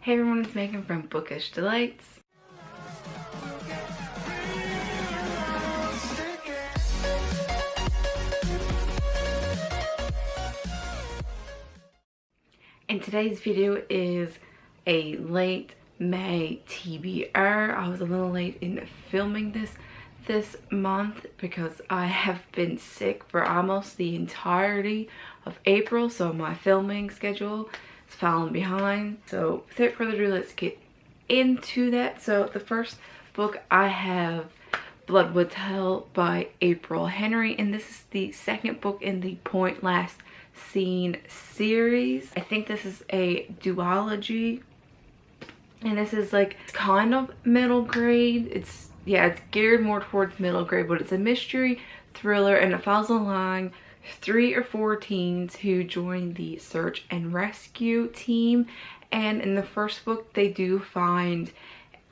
Hey everyone, it's Megan from Bookish Delights. And today's video is a late May TBR. I was a little late in filming this month because I have been sick for almost the entirety of April, so my filming schedule is falling behind. So without further ado, let's get into that. So the first book I have, Blood Would Tell by April Henry, and this is the second book in the Point Last Seen series. I think this is a duology, and this is like kind of middle grade. It's geared more towards middle grade, but it's a mystery thriller, and it follows along 3 or 4 teens who join the search and rescue team. And in the first book they do find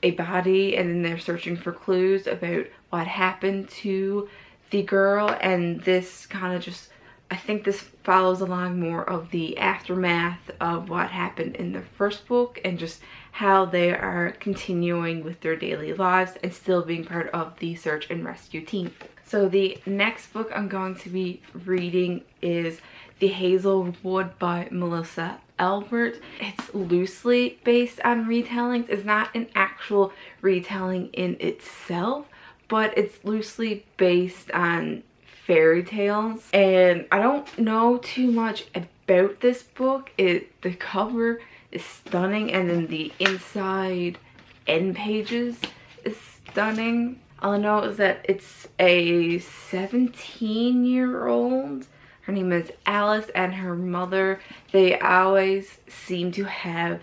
a body, and then they're searching for clues about what happened to the girl. And this kind of just, I think this follows along more of the aftermath of what happened in the first book and just how they are continuing with their daily lives and still being part of the search and rescue team. So the next book I'm going to be reading is The Hazelwood by Melissa Albert. It's loosely based on retellings. It's not an actual retelling in itself, but it's loosely based on fairy tales. And I don't know too much about this book. The cover is stunning, and then the inside end pages is stunning. All I know is that it's a 17-year-old. Her name is Alice, and her mother, they always seem to have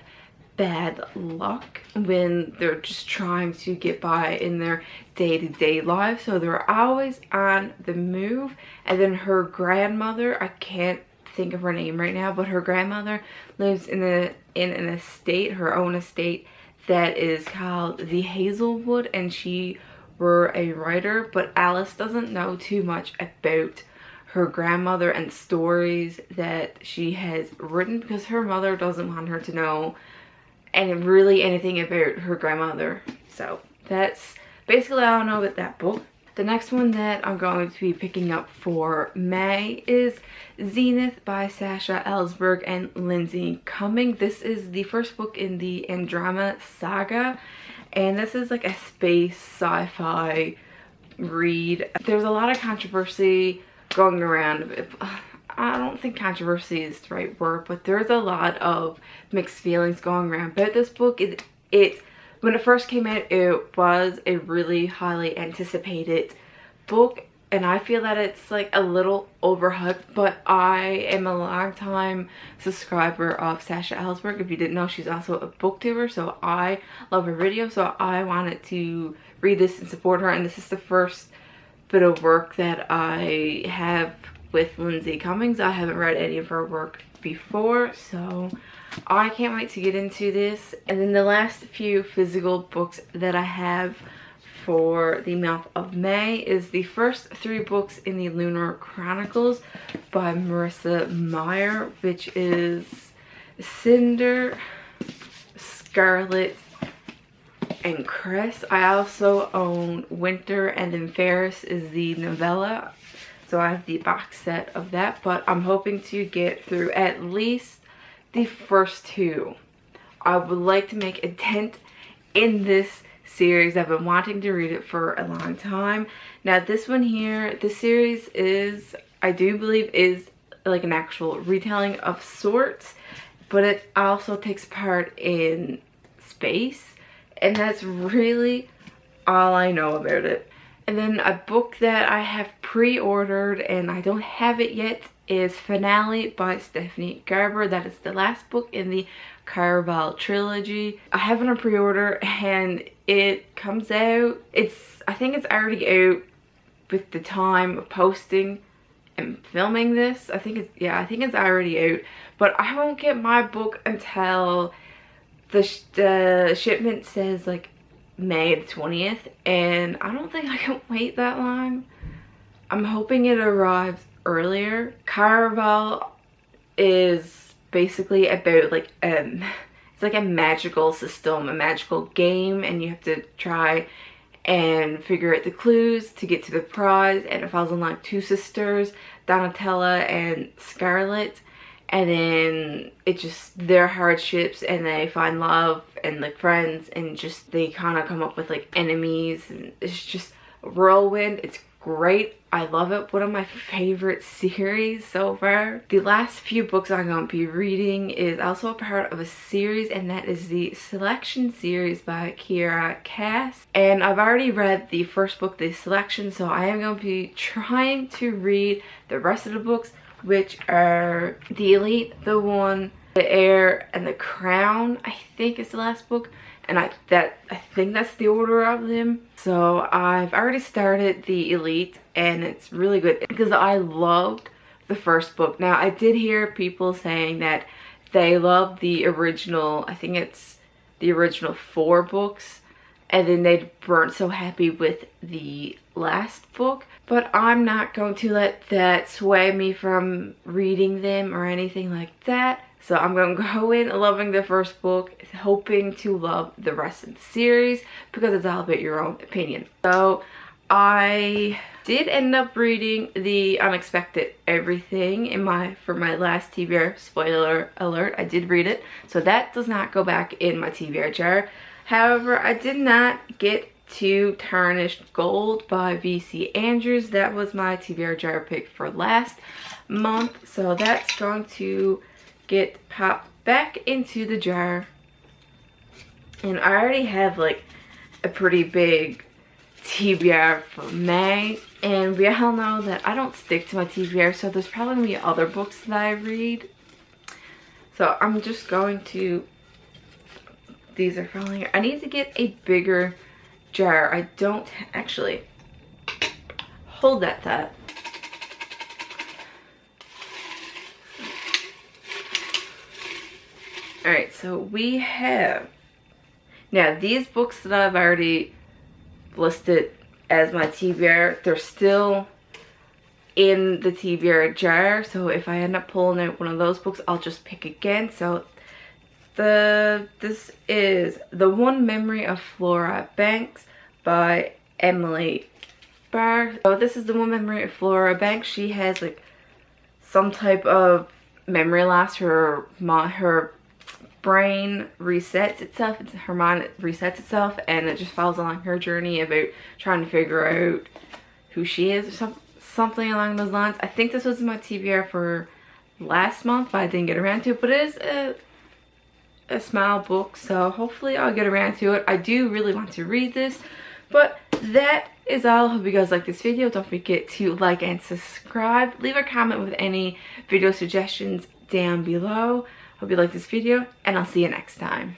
bad luck when they're just trying to get by in their day-to-day life. So they're always on the move. And then her grandmother, I can't think of her name right now, but her grandmother lives in an estate, her own estate, that is called the Hazelwood, and she were a writer, but Alice doesn't know too much about her grandmother and stories that she has written because her mother doesn't want her to know really anything about her grandmother. So that's basically all I know about that book. The next one that I'm going to be picking up for May is Zenith by Sasha Ellsberg and Lindsay Cumming. This is the first book in the Andromeda saga, and this is like a space sci-fi read. There's a lot of controversy going around. I don't think controversy is the right word, but there's a lot of mixed feelings going around about this book. When it first came out, it was a really highly anticipated book, and I feel that it's like a little overhyped, but I am a long-time subscriber of Sasha Ellsberg. If you didn't know, she's also a booktuber, so I love her videos, so I wanted to read this and support her. And this is the first bit of work that I have with Lindsay Cummings. I haven't read any of her work before, so I can't wait to get into this. And then the last few physical books that I have for the month of May is the first 3 books in the Lunar Chronicles by Marissa Meyer, which is Cinder, Scarlet, and Cress. I also own Winter, and then Ferris is the novella, so I have the box set of that, but I'm hoping to get through at least the first 2. I would like to make a dent in this series. I've been wanting to read it for a long time. Now this one here, this series is, I do believe, is like an actual retelling of sorts, but it also takes part in space, and that's really all I know about it. And then a book that I have pre-ordered and I don't have it yet is Finale by Stephanie Garber. That is the last book in the Caraval trilogy. I have it on pre-order and it comes out, I think it's already out with the time of posting and filming this. I think it's already out, but I won't get my book until the shipment says like May the 20th, and I don't think I can wait that long. I'm hoping it arrives earlier. Caraval is basically about like it's it's like a magical system, a magical game, and you have to try and figure out the clues to get to the prize. And it follows on like two sisters, Donatella and Scarlett, and then it just their hardships, and they find love and like friends, and just they kind of come up with like enemies, and it's just a whirlwind. It's great. I love it. One of my favorite series so far. The last few books I'm going to be reading is also a part of a series, and that is the Selection series by Kiera Cass. And I've already read the first book, The Selection, so I am going to be trying to read the rest of the books, which are The Elite, The One, The Heir, and The Crown, I think is the last book. And I think that's the order of them. So I've already started The Elite, and it's really good because I loved the first book. Now, I did hear people saying that they loved the original, I think it's the original 4 books, and then they weren't so happy with the last book. But I'm not going to let that sway me from reading them or anything like that. So I'm going to go in loving the first book, hoping to love the rest of the series, because it's all about your own opinion. So I did end up reading The Unexpected Everything for my last TBR. Spoiler alert, I did read it. So that does not go back in my TBR jar. However, I did not get to Tarnished Gold by V.C. Andrews. That was my TBR jar pick for last month. So that's going to get popped back into the jar. And I already have like a pretty big TBR for May, and we all know that I don't stick to my TBR, so there's probably gonna be other books that I read. So I'm just going to, these are falling. I need to get a bigger jar. I don't actually, hold that thought. Alright, so we have, now these books that I've already listed as my TBR, they're still in the TBR jar, so if I end up pulling out one of those books, I'll just pick again. So this is The One Memory of Flora Banks by Emily Barr. So this is The One Memory of Flora Banks. She has like some type of memory loss. Her brain resets itself, her mind resets itself, and it just follows along her journey about trying to figure out who she is, or something along those lines. I think this was my TBR for last month, but I didn't get around to it. But it is a small book, so hopefully I'll get around to it. I do really want to read this. But that is all. Hope you guys like this video. Don't forget to like and subscribe. Leave a comment with any video suggestions down below. Hope you like this video, and I'll see you next time.